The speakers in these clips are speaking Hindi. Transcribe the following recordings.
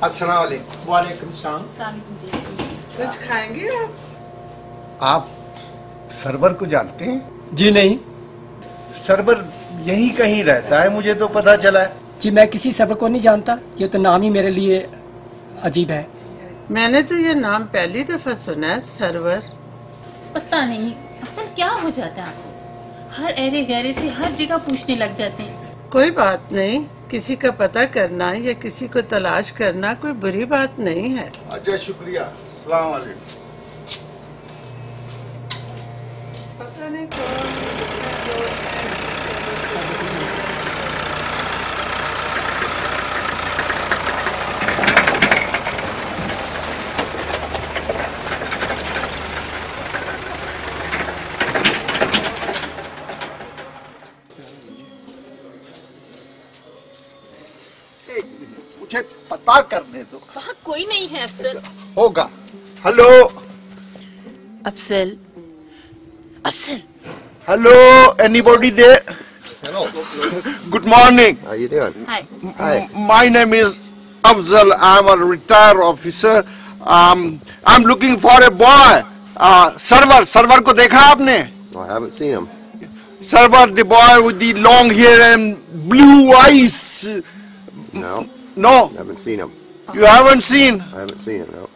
अस्सलाम वालेकुम। वालेकुम सलाम। कुछ खाएंगे आप सरवर को जानते हैं? जी नहीं। सरवर यहीं कहीं रहता है, मुझे तो पता चला है। जी मैं किसी सरवर को नहीं जानता, ये तो नाम ही मेरे लिए अजीब है। मैंने तो ये नाम पहली दफा सुना है, सरवर। पता नहीं अफसल क्या हो जाता है आपको, हर एरे गहरे से हर जगह पूछने लग जाते हैं। कोई बात नहीं, किसी का पता करना या किसी को तलाश करना कोई बुरी बात नहीं है। अच्छा शुक्रिया। अस्सलाम वालेकुम। पता नहीं कौन मुझे पता करने दो। वहाँ कोई नहीं है अफसल। होगा। Hello Afsal, Afsal. Hello, anybody there? Hello. Good morning. How you doing? Hi. Hi. My name is Afzal. I'm a retired officer. I'm looking for a boy. Server को देखा आपने? Well, I haven't seen him. Server, the boy with the long hair and blue eyes. No, No, haven't seen him. you haven't seen. I haven't seen him. No.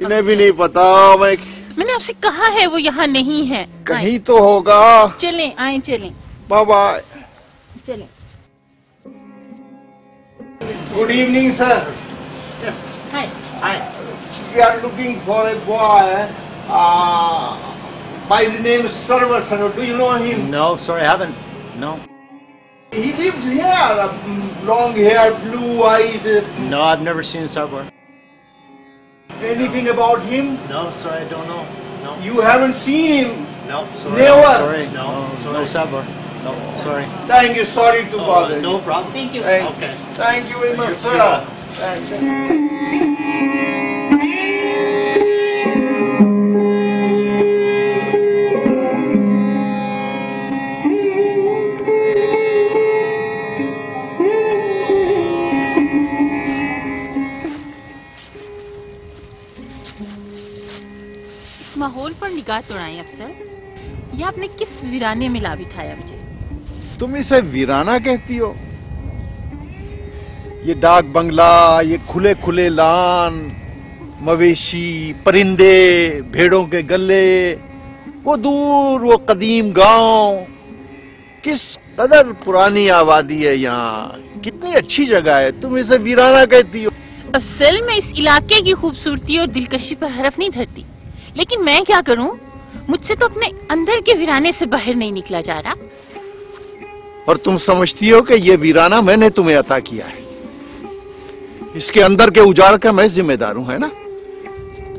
इन्हें भी नहीं पता। मैं मैंने आपसे कहा है वो यहाँ नहीं है। कहीं तो होगा। चलें, आए चलें, बाय बाय। चलें। Good evening, sir. Hi. We are looking for a boy by the name Server. Sir, do you know him? No, sorry, I haven't. No. He lives here. Long hair, blue eyes. No, I've never seen Sarwar. Anything about him? No, sorry, I don't know. No. You haven't seen him. No, Never. Sorry, no, no Sarwar. No, sorry. Thank you. Sorry to bother you. No problem. Thank you. Thank you very much, sir. Thanks. इस माहौल पर निगाह दौड़ाएं अफसल। ये आपने किस वीराने में ला बिठाया मुझे? तुम इसे वीराना कहती हो? ये डाक बंगला, ये खुले खुले लान, मवेशी, परिंदे, भेड़ों के गले, वो दूर वो कदीम गांव, किस कदर पुरानी आबादी है यहाँ। कितनी अच्छी जगह है, तुम इसे वीराना कहती हो? अफसल मैं इस इलाके की खूबसूरती और दिलकशी पर हरफ नहीं धरती, लेकिन मैं क्या करूं, मुझसे तो अपने अंदर के वीराने से बाहर नहीं निकला जा रहा। और तुम समझती हो कि ये वीराना मैंने तुम्हें अता किया है, इसके अंदर के उजाड़ का मैं जिम्मेदार हूं, है ना?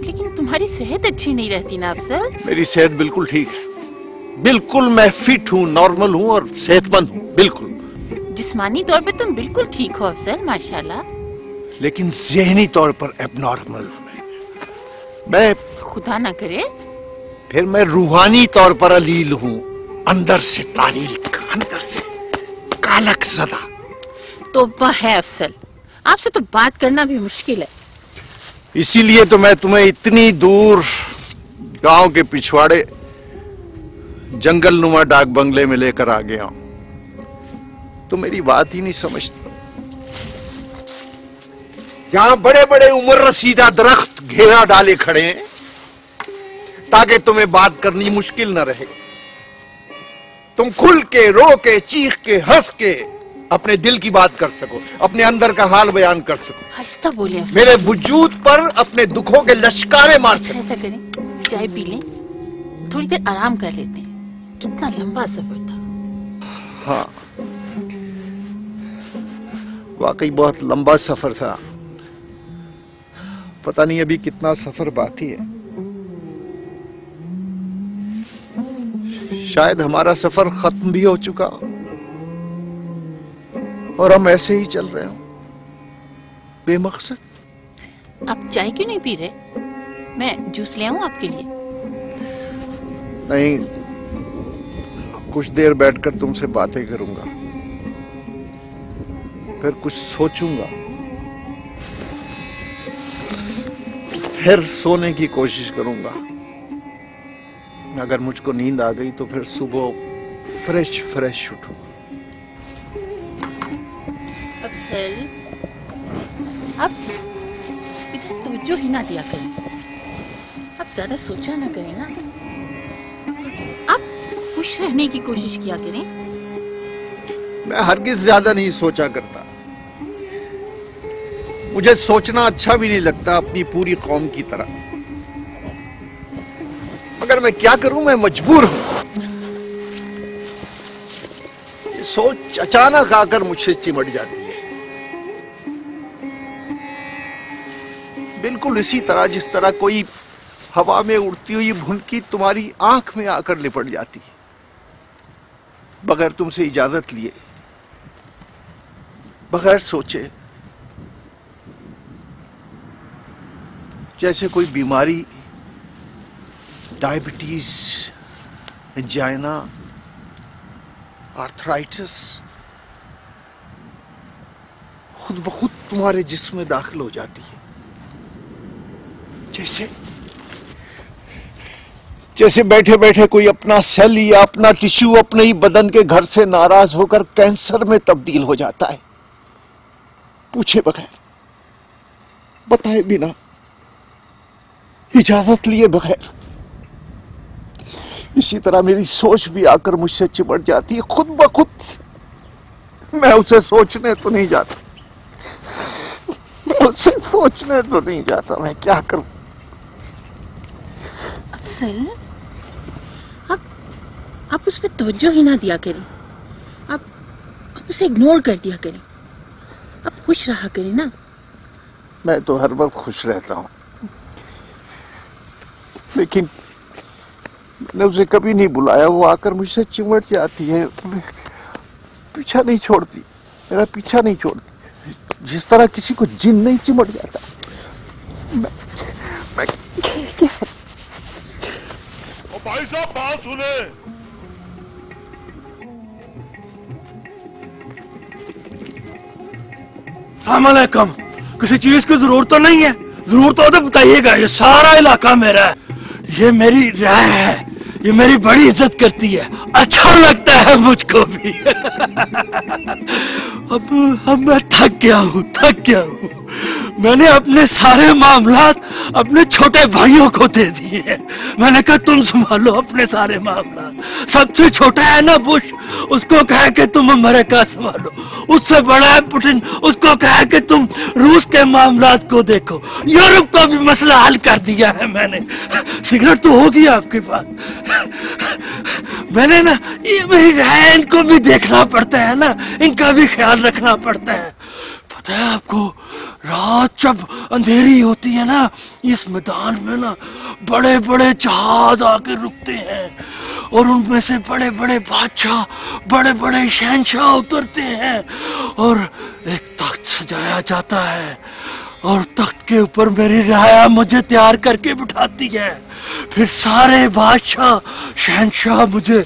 लेकिन तुम्हारी सेहत अच्छी नहीं रहती ना अफसल? मेरी सेहत बिल्कुल ठीक है, बिल्कुल मैं फिट हूँ, नॉर्मल हूँ और सेहतमंद हूँ, बिल्कुल। जिस्मानी तौर पे तुम बिल्कुल ठीक हो अफसल, माशाल्लाह। लेकिन ज़हनी तौर पर एबनॉर्मल हूँ मैं। खुदा ना करे। फिर मैं रूहानी तौर पर अलील हूँ, अंदर से तारीक, अंदर से कालक ज़दा। तौबा है अफसल, आपसे तो बात करना भी मुश्किल है। इसीलिए तो मैं तुम्हें इतनी दूर गांव के पिछवाड़े जंगल नुमा डाक बंगले में लेकर आ गया हूं। तो मेरी बात ही नहीं समझती। यहां बड़े बड़े उम्र रसीदा दरख्त घेरा डाले खड़े हैं ताकि तुम्हें बात करनी मुश्किल न रहे। तुम खुल के, रो के, चीख के, हंस के अपने दिल की बात कर सको, अपने अंदर का हाल बयान कर सको। आहिस्ता बोले अफसल। मेरे वजूद पर अपने दुखों के लश्कारे मार सको। ऐसा करें, चाय पी लें, थोड़ी देर आराम कर लेते हैं। कितना लंबा सफर था। हाँ, वाकई बहुत लंबा सफर था। पता नहीं अभी कितना सफर बाकी है। शायद हमारा सफर खत्म भी हो चुका और हम ऐसे ही चल रहे हो बेमकसद। आप चाय क्यों नहीं पी रहे? मैं जूस ले आऊं आपके लिए? नहीं, कुछ देर बैठकर तुमसे बातें करूंगा, फिर कुछ सोचूंगा। फिर सोने की कोशिश करूंगा। अगर मुझको नींद आ गई तो फिर सुबह फ्रेश फ्रेश उठूंगा। अफसल, अब इधर तवज्जो ही ना दिया करें। अब ज्यादा सोचा ना करें ना। अब खुश रहने की कोशिश किया करें। मैं हरगिज ज्यादा नहीं सोचा करता। मुझे सोचना अच्छा भी नहीं लगता अपनी पूरी कौम की तरह। मगर मैं क्या करूं, मैं मजबूर हूं। ये सोच अचानक आकर मुझसे चिमट जाती है, बिल्कुल इसी तरह जिस तरह कोई हवा में उड़ती हुई भुनकी तुम्हारी आंख में आकर लिपट जाती है, बगैर तुमसे इजाजत लिए, बगैर सोचे। जैसे कोई बीमारी, डायबिटीज, एंजाइना, आर्थराइटिस खुद ब खुद तुम्हारे जिस्म में दाखिल हो जाती है। जैसे बैठे बैठे कोई अपना सेल या अपना टिश्यू अपने ही बदन के घर से नाराज होकर कैंसर में तब्दील हो जाता है, पूछे बगैर, बताए बिना, इजाजत लिए बगैर। इसी तरह मेरी सोच भी आकर मुझसे चिमट जाती है खुद ब खुद। मैं उसे सोचने तो नहीं जाता, मैं उसे सोचने तो नहीं जाता। मैं क्या करूं? अफसल, आप उस पर तवज्जो ही ना दिया करें। आप उसे इग्नोर कर दिया करें। आप खुश रहा करें ना। मैं तो हर वक्त खुश रहता हूं, लेकिन मैंने उसे कभी नहीं बुलाया। वो आकर मुझसे चिमट जाती है, पीछा नहीं छोड़ती, मेरा पीछा नहीं छोड़ती, जिस तरह किसी को जिन नहीं चिमट जाता। मैं भाई साहब बात सुने। अस्सलामुअलैकुम। किसी चीज की जरूरत तो नहीं है? जरूरत हो तो बताइएगा, ये सारा इलाका मेरा है, ये मेरी राय है, ये मेरी बड़ी इज्जत करती है, अच्छा लगता है मुझको भी। अब मैं थक गया हूँ। मैंने अपने सारे मामलात अपने छोटे भाइयों को दे दिए हैं। मैंने कहा तुम संभालो अपने सारे मामलात। सबसे छोटा है ना बुश, उसको कहा कि तुम अमेरिका संभालो। उससे बड़ा है पुतिन, उसको कहा कि तुम रूस के मामलात को देखो। यूरोप का भी मसला हल कर दिया है मैंने। सिगरेट तो होगी आपके पास। मैंने ना, ये मेरी राय, इनको भी देखना पड़ता है ना, इनका भी ख्याल रखना पड़ता है। पता है आपको, रात जब अंधेरी होती है ना, इस मैदान में ना बड़े बड़े जहाज आके रुकते हैं और उनमें से बड़े बड़े बादशाह, बड़े बड़े शहंशाह उतरते हैं और एक तख्त सजाया जाता है और तख्त के ऊपर मेरी राया मुझे तैयार करके बिठाती है। फिर सारे बादशाह, शहंशाह मुझे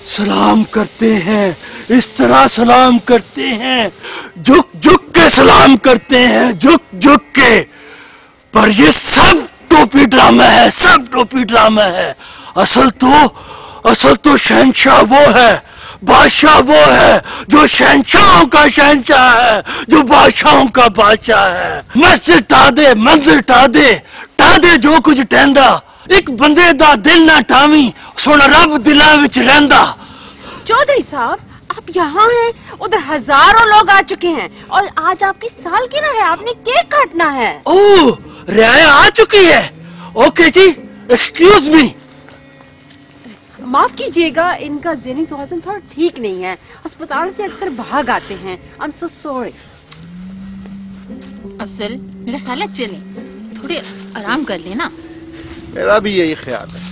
सलाम करते हैं, इस तरह सलाम करते हैं, झुक झुक के सलाम करते हैं, झुक झुक के। पर ये सब टोपी ड्रामा है, सब टोपी ड्रामा है। असल तो शहंशाह वो है, बादशाह वो है जो शहंशाहों का शहंशाह है, जो बादशाहों का बादशाह है। मस्जिद टा दे, मंदिर टा दे जो कुछ टहंदा, एक बंदे दा दिल ना टावी, सुन रब दिलां विच रहिंदा। चौधरी साहब, आप यहाँ हैं, उधर हजारों लोग आ चुके हैं और आज आपकी सालगिरह है, आपने केक काटना है। ओह, रियाया आ चुकी है। ओके जी, एक्सक्यूज मी। माफ कीजिएगा, इनका ज़हनी तौज़ुन थोड़ा ठीक नहीं है, अस्पताल से अक्सर भाग आते हैं। I am so sorry. Afsal, मेरा ख्याल है चलें, थोड़े आराम कर लेना। मेरा भी यही ख्याल है।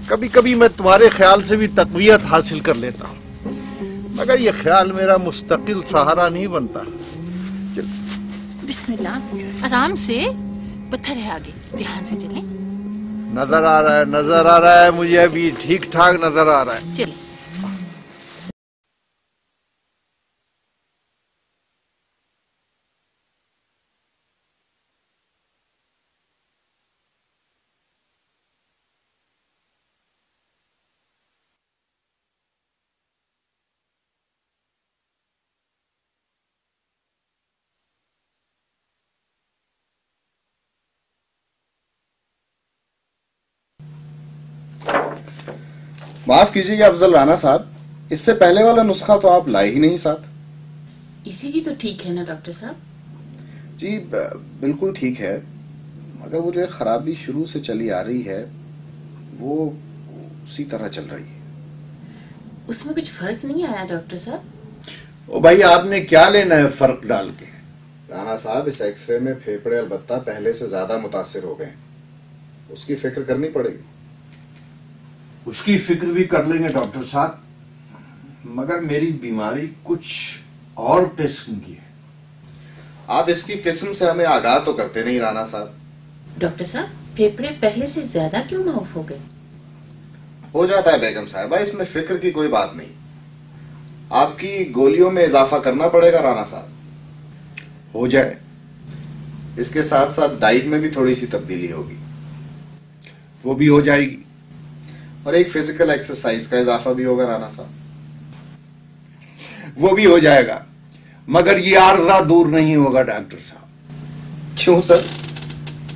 कभी कभी मैं तुम्हारे ख्याल से भी तकवीयत हासिल कर लेता हूँ, मगर ये ख्याल मेरा मुस्तकिल सहारा नहीं बनता। बिस्मिल्लाह, आराम से, पत्थर है आगे, ध्यान से चलें। नजर आ रहा है मुझे, अभी ठीक ठाक नजर आ रहा है। चलें। माफ कीजिएगा अफजल राना साहब, इससे पहले वाला नुस्खा तो आप लाए ही नहीं साथ। ईसीजी तो ठीक है ना डॉक्टर साहब? जी बिल्कुल ठीक है, मगर वो जो खराबी शुरू से चली आ रही है वो उसी तरह चल रही है। उसमें कुछ फर्क नहीं आया डॉक्टर साहब? ओ भाई, आपने क्या लेना है फर्क डाल के? राना साहब, इस एक्सरे में फेफड़े अलबत्ता पहले से ज्यादा मुतासिर हो गए, उसकी फिक्र करनी पड़ेगी। उसकी फिक्र भी कर लेंगे डॉक्टर साहब, मगर मेरी बीमारी कुछ और किस्म की है। आप इसकी किस्म से हमें आगाह तो करते नहीं राना साहब। डॉक्टर साहब, फेफड़े पहले से ज्यादा क्यों ना ऑफ हो गए? हो जाता है बेगम साहिबा, इसमें फिक्र की कोई बात नहीं। आपकी गोलियों में इजाफा करना पड़ेगा राना साहब। हो जाए। इसके साथ साथ डाइट में भी थोड़ी सी तब्दीली होगी। वो भी हो जाएगी। और एक फिजिकल एक्सरसाइज का इजाफा भी होगा राना साहब। वो भी हो जाएगा, मगर ये आर्जा दूर नहीं होगा डॉक्टर साहब। क्यों सर,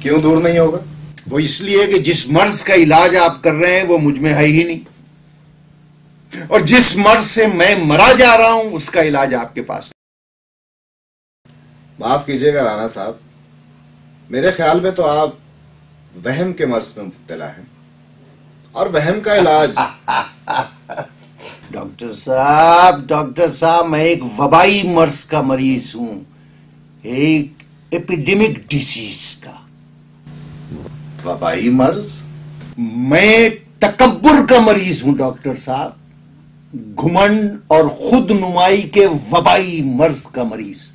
क्यों दूर नहीं होगा? वो इसलिए कि जिस मर्ज का इलाज आप कर रहे हैं वो मुझ में है ही नहीं, और जिस मर्ज से मैं मरा जा रहा हूं उसका इलाज आपके पास। माफ कीजिएगा राना साहब, मेरे ख्याल में तो आप वहम के मर्ज में मुब्तला हैं, और वहम का इलाज डॉक्टर साहब, मैं एक वबाई मर्ज का मरीज हूं, एक एपिडेमिक डिसीज का। वबाई मर्ज? मैं तकब्बुर का मरीज हूं डॉक्टर साहब, घुमंड और खुद नुमाई के वबाई मर्ज का मरीज।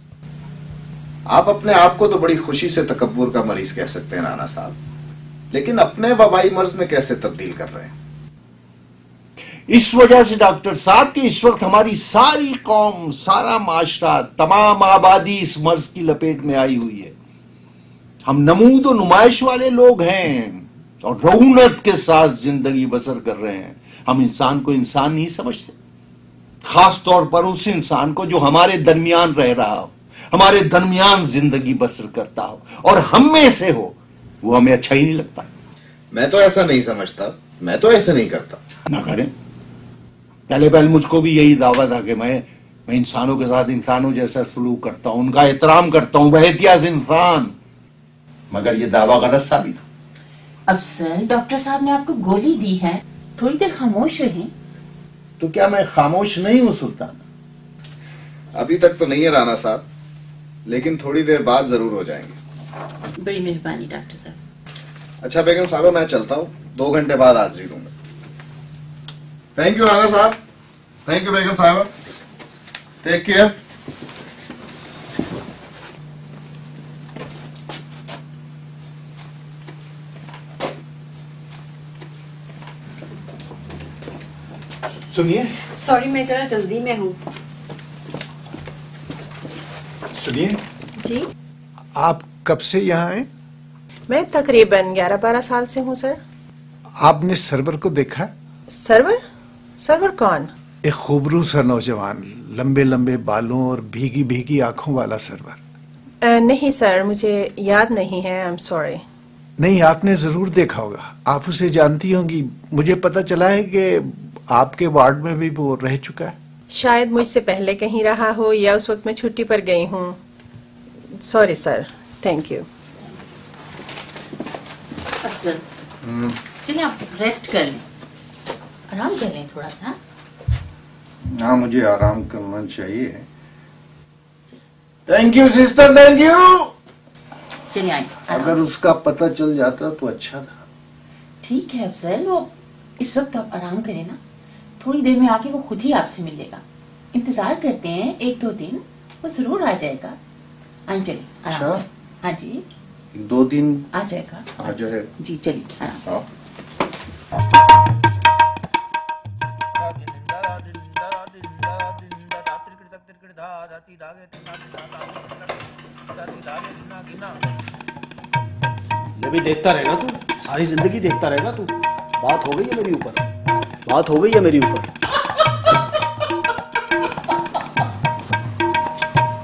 आप अपने आप को तो बड़ी खुशी से तकब्बुर का मरीज कह सकते हैं राना साहब, लेकिन अपने वबाई मर्ज में कैसे तब्दील कर रहे हैं? इस वजह से डॉक्टर साहब कि इस वक्त हमारी सारी कौम, सारा माशरा, तमाम आबादी इस मर्ज की लपेट में आई हुई है। हम नमूद और नुमाइश वाले लोग हैं और रऊनत के साथ जिंदगी बसर कर रहे हैं। हम इंसान को इंसान नहीं समझते, खास तौर पर उस इंसान को जो हमारे दरमियान रह रहा हो, हमारे दरमियान जिंदगी बसर करता हो और हम में से हो, वो हमें अच्छा ही नहीं लगता। मैं तो ऐसा नहीं समझता, मैं तो ऐसे नहीं करता। ना करें। पहले मुझको भी यही दावा था कि मैं इंसानों के साथ इंसानों जैसा सलूक करता हूं, उनका एहतराम करता हूं, बेहतियाज इंसान, मगर ये दावा गलत साबित हुआ। अफजल, डॉक्टर साहब ने आपको गोली दी है, थोड़ी देर खामोश रहें। तो क्या मैं खामोश नहीं हूं सुल्तान? अभी तक तो नहीं है राना साहब, लेकिन थोड़ी देर बाद जरूर हो जाएंगे। बड़ी मेहरबानी डॉक्टर साहब। अच्छा बेगम साहबा, मैं चलता हूँ, 2 घंटे बाद हाजिरी दूंगा। थैंक यू राना साहब। थैंक यू बेगम साहबा। Take care. सुनिए। सॉरी, मैं जरा जल्दी में हूँ। सुनिए जी, आप कब से यहाँ आए? मैं तकरीबन 11-12 साल से हूँ सर। आपने सरवर को देखा? सरवर? सरवर कौन? एक खूबरू सा नौजवान, लंबे लंबे बालों और भीगी भीगी आंखों वाला सरवर। नहीं सर, मुझे याद नहीं है। I am sorry. नहीं, आपने जरूर देखा होगा, आप उसे जानती होंगी। मुझे पता चला है कि आपके वार्ड में भी वो रह चुका है। शायद मुझसे पहले कहीं रहा हो या उस वक्त मैं छुट्टी पर गई हूँ। Sorry sir. Thank you. Afzal, चलिए आप रेस्ट कर लें, आराम कर लें थोड़ा सा। हाँ, मुझे आराम करना चाहिए। Thank you sister, thank you. चलिए आइए। अगर उसका पता चल जाता तो अच्छा था। ठीक है अफजल, वो इस वक्त आप आराम करें ना, थोड़ी देर में आके वो खुद ही आपसे मिलेगा। इंतजार करते हैं 1-2 दिन, वो जरूर आ जाएगा। आइए चलिए आराम करें। हाँ जी, 2 दिन आ जाएगा। आ जाएगा जी चलिए आराम। ये भी देखता रहेगा तू, सारी जिंदगी देखता रहेगा तू। बात हो गई है मेरी ऊपर, बात हो गई है मेरी ऊपर।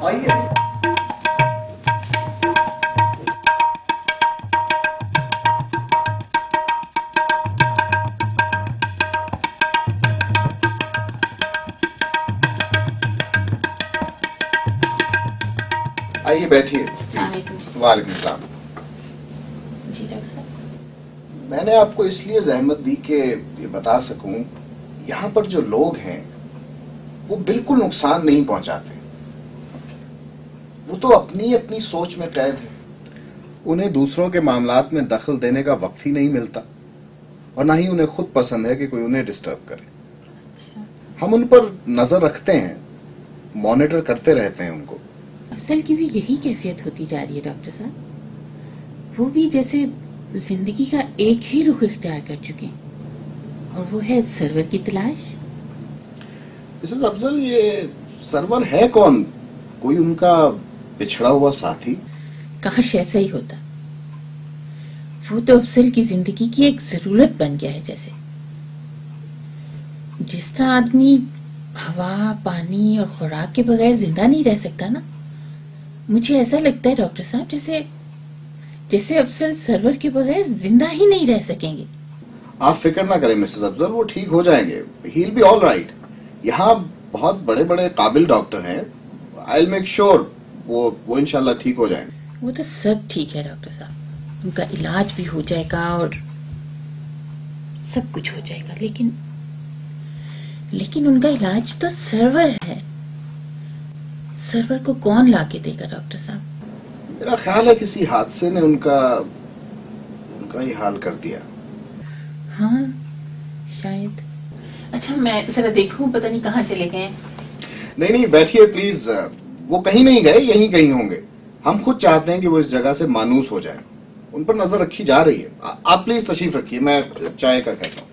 आइए। बैठिए। वालेकुम जी। वालेकुम सलाम। जी डॉक्टर साहब। मैंने आपको इसलिए जहमत दी कि ये बता सकूं, यहाँ पर जो लोग हैं वो बिल्कुल नुकसान नहीं पहुंचाते। वो तो अपनी अपनी सोच में कैद है। उन्हें दूसरों के मामलात में दखल देने का वक्त ही नहीं मिलता और ना ही उन्हें खुद पसंद है कि कोई उन्हें डिस्टर्ब करे। हम उन पर नजर रखते हैं, मॉनिटर करते रहते हैं उनको। अफजल की भी यही कैफियत होती जा रही है डॉक्टर साहब। वो भी जैसे जिंदगी का एक ही रुख इख्तियार कर चुके हैं और वो है सर्वर की तलाश। मिसेस अफजल, ये सर्वर है कौन? कोई उनका पिछड़ा हुआ साथी? काश ऐसा ही होता। वो तो अफजल की जिंदगी की एक जरूरत बन गया है। जैसे जिस तरह आदमी हवा, पानी और खुराक के बगैर जिंदा नहीं रह सकता ना, मुझे ऐसा लगता है डॉक्टर साहब जैसे अफजल सर्वर के बगैर जिंदा ही नहीं रह सकेंगे। आप फिक्र ना करें मिसेस अफजल, वो ठीक हो जाएंगे। He will be all right. यहाँ बहुत बड़े बड़े काबिल डॉक्टर हैं। आई विल मेक श्योर वो इंशाल्लाह ठीक हो जाएंगे। वो तो सब ठीक है डॉक्टर साहब, उनका इलाज भी हो जाएगा और सब कुछ हो जाएगा। लेकिन उनका इलाज तो सर्वर है। सर्वर को कौन लाके देगा डॉक्टर साहब? मेरा ख्याल है किसी हादसे ने उनका ही हाल कर दिया। हाँ शायद। अच्छा मैं जरा देखूं, पता नहीं कहाँ चले गए। नहीं बैठिए प्लीज। वो कहीं नहीं गए, यहीं कहीं होंगे। हम खुद चाहते हैं कि वो इस जगह से मानूस हो जाए। उन पर नजर रखी जा रही है। आप प्लीज तशरीफ रखिए, मैं चाय का कहता हूँ।